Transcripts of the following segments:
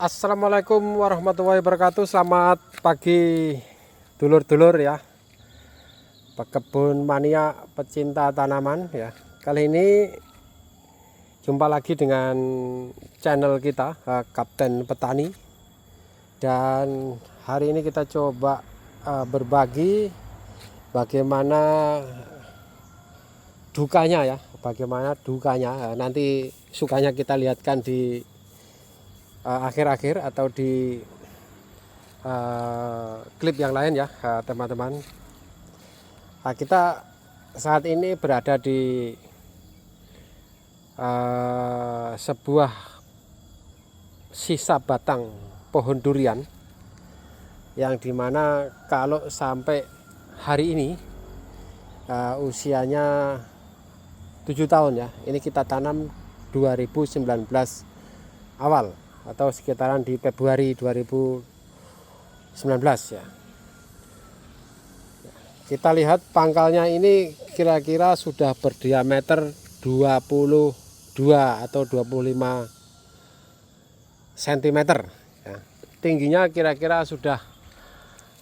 Assalamualaikum warahmatullahi wabarakatuh. Selamat pagi dulur-dulur ya, pekebun mania, pecinta tanaman ya. Kali ini jumpa lagi dengan channel kita Kapten Petani. Dan hari ini kita coba berbagi bagaimana dukanya ya, nanti sukanya kita lihatkan di akhir-akhir atau di klip yang lain ya teman-teman. Kita saat ini berada di sebuah sisa batang pohon durian yang dimana kalau sampai hari ini usianya 7 tahun ya. Ini kita tanam 2019 awal atau sekitaran di Februari 2019 ya. Kita lihat pangkalnya ini kira-kira sudah berdiameter 22 atau 25 cm ya. Tingginya kira-kira sudah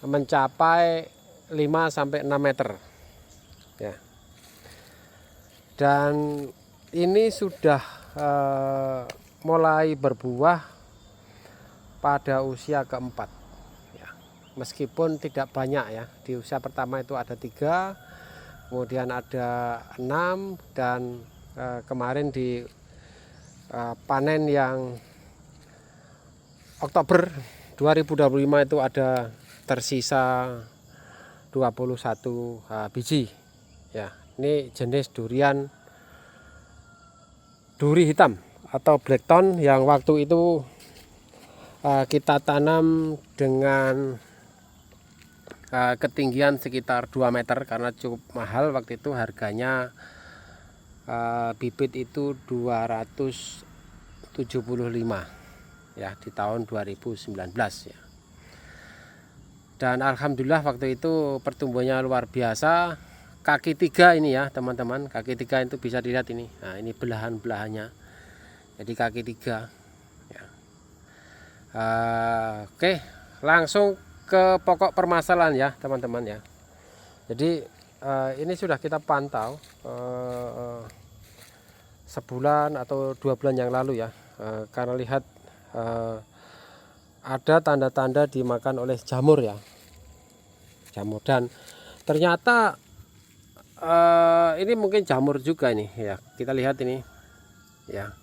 mencapai 5 sampai 6 meter ya. Dan ini sudah mulai berbuah pada usia keempat ya. Meskipun tidak banyak ya, di usia pertama itu ada 3, kemudian ada 6, dan kemarin di panen yang Oktober 2025 itu ada tersisa 21 biji ya. Ini jenis durian duri hitam atau blackthorn yang waktu itu kita tanam dengan ketinggian sekitar 2 meter karena cukup mahal waktu itu. Harganya bibit itu 275 ya di tahun 2019 ya. Dan alhamdulillah waktu itu pertumbuhannya luar biasa. Kaki 3 ini ya teman-teman, kaki 3 itu bisa dilihat ini. Nah, ini belahan-belahannya. Jadi kaki 3 ya. Oke, langsung ke pokok permasalahan ya teman-teman ya. Jadi ini sudah kita pantau sebulan atau 2 bulan yang lalu ya. Karena lihat ada tanda-tanda dimakan oleh jamur ya, jamur. Dan ternyata ini mungkin jamur juga ini ya, kita lihat ini ya.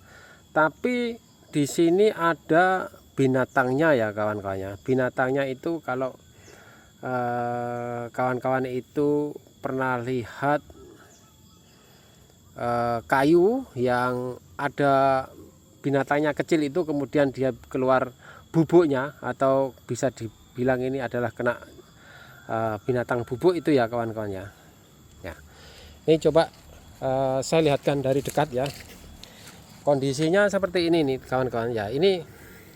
Tapi di sini ada binatangnya ya kawan-kawannya. Binatangnya itu kalau kawan-kawan itu pernah lihat kayu yang ada binatangnya kecil itu, kemudian dia keluar bubuknya, atau bisa dibilang ini adalah kena binatang bubuk itu ya kawan-kawan ya. Ini coba saya lihatkan dari dekat ya. Kondisinya seperti ini nih kawan-kawan ya. Ini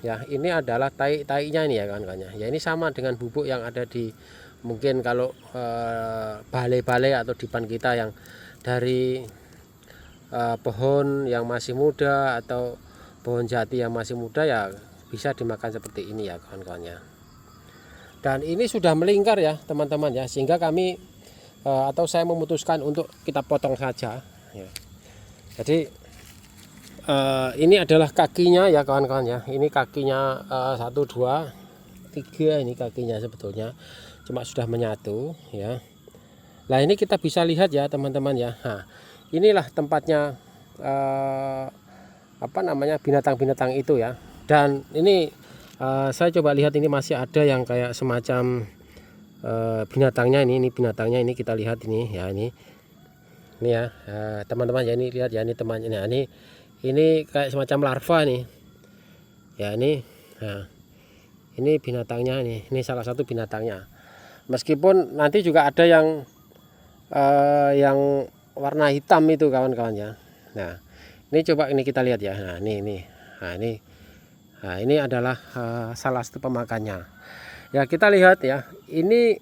ya, ini adalah tai-tainya ini ya kawan-kawan ya. Ya, ini sama dengan bubuk yang ada di mungkin kalau balai-balai atau dipan kita yang dari pohon yang masih muda atau pohon jati yang masih muda ya, bisa dimakan seperti ini ya kawan-kawan ya. Dan ini sudah melingkar ya teman-teman ya, sehingga kami atau saya memutuskan untuk kita potong saja ya. Jadi ini adalah kakinya ya kawan-kawan ya. Ini kakinya 1, 2, 3 ini kakinya sebetulnya, cuma sudah menyatu ya. Nah, ini kita bisa lihat ya teman-teman ya. Nah, inilah tempatnya apa namanya, binatang-binatang itu ya. Dan ini saya coba lihat, ini masih ada yang kayak semacam binatangnya ini binatangnya ini kita lihat ini ya, ini ya teman-teman ya. Ini lihat ya, ini temannya. Nah, ini kayak semacam larva nih ya. Ini nah, ini binatangnya, ini salah satu binatangnya. Meskipun nanti juga ada yang warna hitam itu kawan-kawan ya. Nah, ini coba ini kita lihat ya. Nah, ini adalah salah satu pemakannya. Ya, kita lihat ya, ini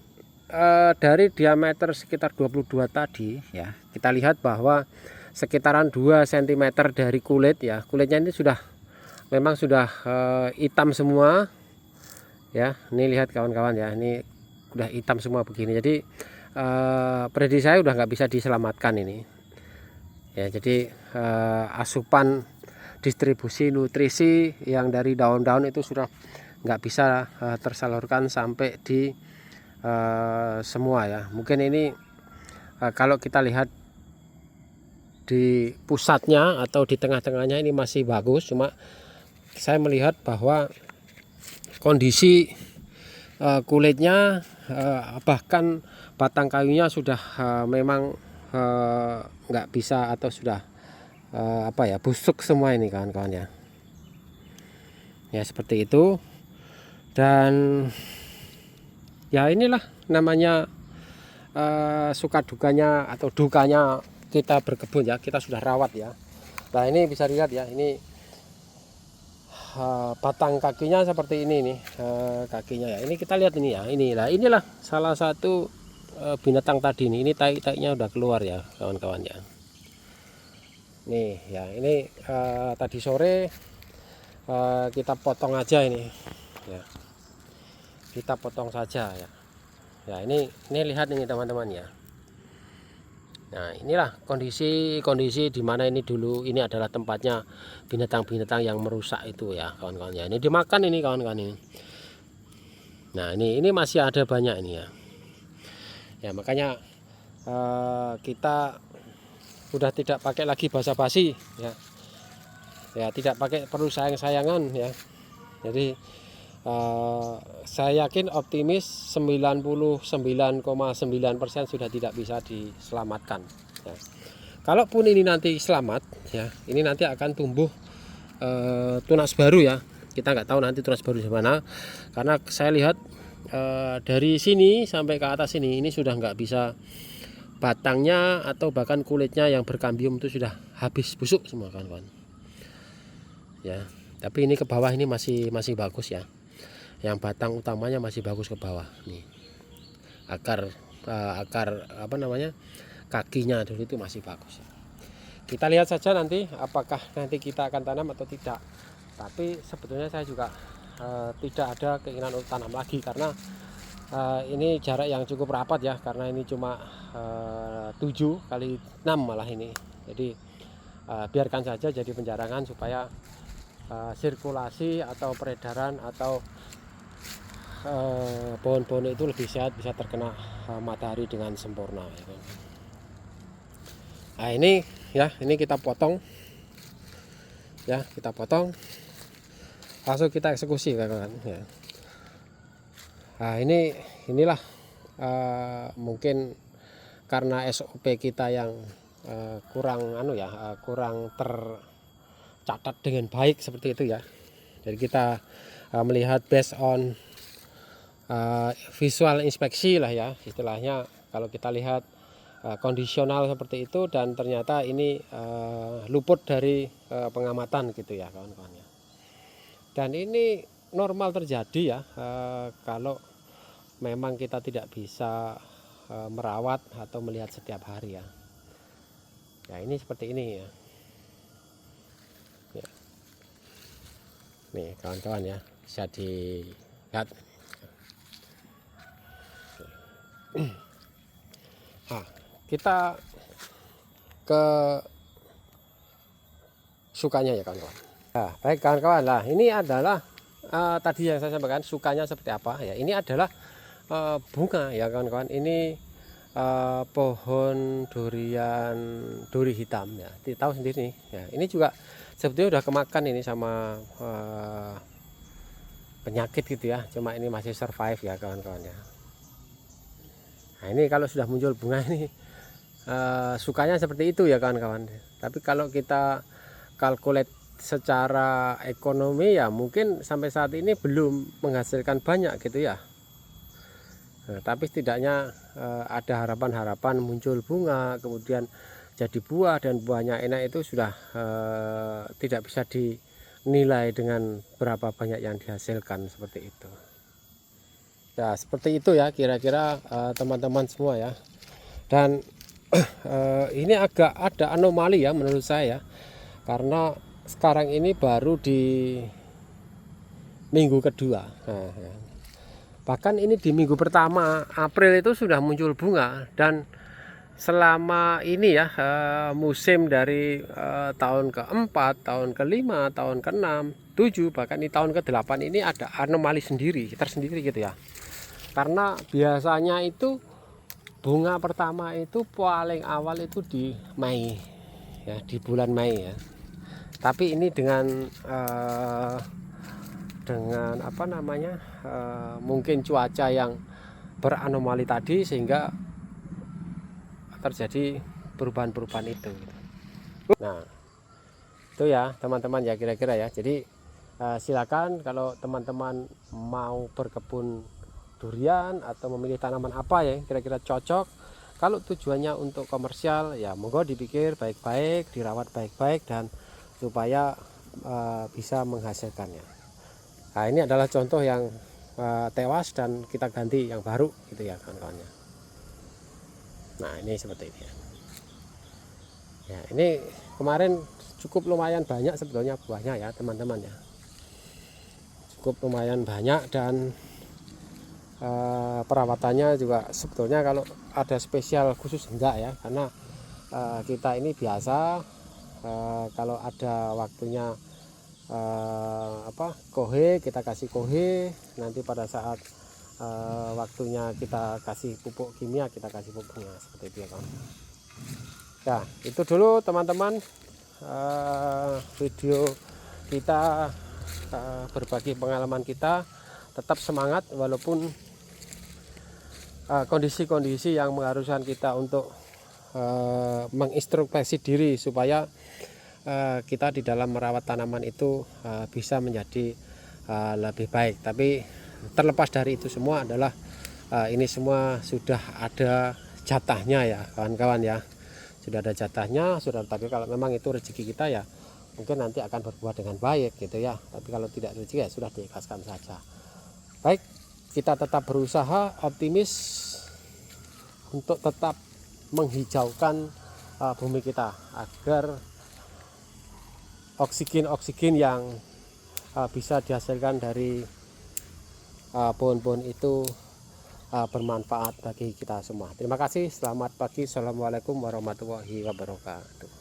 dari diameter sekitar 22 tadi ya, kita lihat bahwa sekitaran 2 cm dari kulit ya, kulitnya ini sudah memang sudah hitam semua ya. Ini lihat kawan-kawan ya, ini udah hitam semua begini. Jadi prediksi saya udah nggak bisa diselamatkan ini ya. Jadi asupan distribusi nutrisi yang dari daun-daun itu sudah nggak bisa tersalurkan sampai di semua ya. Mungkin ini kalau kita lihat di pusatnya atau di tengah-tengahnya ini masih bagus, cuma saya melihat bahwa kondisi kulitnya bahkan batang kayunya sudah memang nggak bisa atau sudah busuk semua ini kawan-kawan ya. Ya seperti itu. Dan ya inilah namanya suka dukanya atau dukanya kita berkebun ya. Kita sudah rawat ya. Nah ini bisa dilihat ya, ini batang kakinya seperti ini nih, kakinya ya. Ini kita lihat ini ya, inilah salah satu binatang tadi nih. Ini tai-tainya udah keluar ya kawan-kawan ya. Nih ya, ini tadi sore kita potong aja ini ya. Kita potong saja ya. Ya ini lihat ini teman-teman ya. Nah inilah kondisi di mana ini dulu ini adalah tempatnya binatang-binatang yang merusak itu ya kawan-kawan ya. Ini dimakan ini kawan-kawan ini. Nah ini masih ada banyak ini ya. Ya makanya kita udah tidak pakai lagi basa-basi ya. Ya tidak pakai perlu sayang-sayangan ya. Jadi saya yakin optimis 99,9% sudah tidak bisa diselamatkan ya. Kalaupun ini nanti selamat ya, ini nanti akan tumbuh tunas baru ya. Kita nggak tahu nanti tunas baru di mana, karena saya lihat dari sini sampai ke atas ini sudah nggak bisa, batangnya atau bahkan kulitnya yang berkambium itu sudah habis busuk semua kawan-kawan ya. Tapi ini ke bawah ini masih bagus ya, yang batang utamanya masih bagus ke bawah nih. Akar kakinya dulu itu masih bagus ya. Kita lihat saja nanti apakah nanti kita akan tanam atau tidak. Tapi sebetulnya saya juga tidak ada keinginan untuk tanam lagi, karena ini jarak yang cukup rapat ya, karena ini cuma 7 kali 6 malah ini. Jadi biarkan saja jadi penjarangan supaya sirkulasi atau peredaran atau pohon-pohon itu lebih sehat, bisa terkena matahari dengan sempurna ya kan. Nah ini ya, ini kita potong ya, kita potong langsung kita eksekusi kawan-kawan ya. Nah inilah mungkin karena SOP kita yang kurang kurang tercatat dengan baik seperti itu ya. Jadi kita melihat based on visual inspeksi lah ya istilahnya. Kalau kita lihat kondisional seperti itu, dan ternyata ini luput dari pengamatan gitu ya kawan-kawan ya. Dan ini normal terjadi ya kalau memang kita tidak bisa merawat atau melihat setiap hari ya. Ya ini seperti ini ya. Ya. Nih kawan-kawan ya, bisa dilihat. Nah, kita ke sukanya ya kawan-kawan. Nah, baik kawan-kawan, lah ini adalah tadi yang saya sampaikan sukanya seperti apa ya. Ini adalah bunga ya kawan-kawan. Ini pohon duri hitam ya. Tahu sendiri ya. Ini juga sebetulnya udah kemakan ini sama penyakit gitu ya. Cuma ini masih survive ya kawan-kawan ya. Nah ini kalau sudah muncul bunga ini sukanya seperti itu ya kawan-kawan. Tapi kalau kita kalkulate secara ekonomi ya mungkin sampai saat ini belum menghasilkan banyak gitu ya. Nah, tapi setidaknya ada harapan-harapan muncul bunga, kemudian jadi buah, dan buahnya enak, itu sudah tidak bisa dinilai dengan berapa banyak yang dihasilkan seperti itu. Ya seperti itu ya kira-kira teman-teman semua ya. Dan ini agak ada anomali ya menurut saya, karena sekarang ini baru di minggu kedua. Bahkan ini di minggu pertama April itu sudah muncul bunga, dan selama ini ya musim dari tahun keempat, tahun kelima, tahun keenam, tujuh, bahkan di tahun ke-8 ini ada anomali tersendiri gitu ya. Karena biasanya itu bunga pertama itu paling awal itu di Mei ya, di bulan Mei ya. Tapi ini dengan apa namanya, mungkin cuaca yang beranomali tadi sehingga terjadi perubahan-perubahan itu. Nah, itu ya teman-teman ya, kira-kira ya. Jadi silakan kalau teman-teman mau berkebun durian atau memilih tanaman apa ya kira-kira cocok. Kalau tujuannya untuk komersial ya monggo dipikir baik-baik, dirawat baik-baik, dan supaya bisa menghasilkannya. Nah, ini adalah contoh yang tewas dan kita ganti yang baru gitu ya kawan-kawannya. Nah, ini seperti ini ya. Ini kemarin cukup lumayan banyak sebetulnya buahnya ya teman-teman ya. Cukup lumayan banyak, dan perawatannya juga sebetulnya kalau ada spesial khusus enggak ya, karena kita ini biasa kalau ada waktunya kohe kita kasih kohe, nanti pada saat waktunya kita kasih pupuk kimia kita kasih pupuknya, seperti itu ya kawan. Ya itu dulu teman-teman video kita berbagi pengalaman kita. Tetap semangat walaupun kondisi-kondisi yang mengharuskan kita untuk mengintrospeksi diri supaya kita di dalam merawat tanaman itu bisa menjadi lebih baik. Tapi terlepas dari itu semua adalah ini semua sudah ada jatahnya ya kawan-kawan ya, sudah ada jatahnya sudah. Tapi kalau memang itu rezeki kita ya mungkin nanti akan berbuat dengan baik gitu ya. Tapi kalau tidak rezeki ya sudah diikhlaskan saja. Baik, kita tetap berusaha optimis untuk tetap menghijaukan bumi kita agar oksigen yang bisa dihasilkan dari pohon-pohon itu bermanfaat bagi kita semua. Terima kasih, selamat pagi, assalamualaikum warahmatullahi wabarakatuh.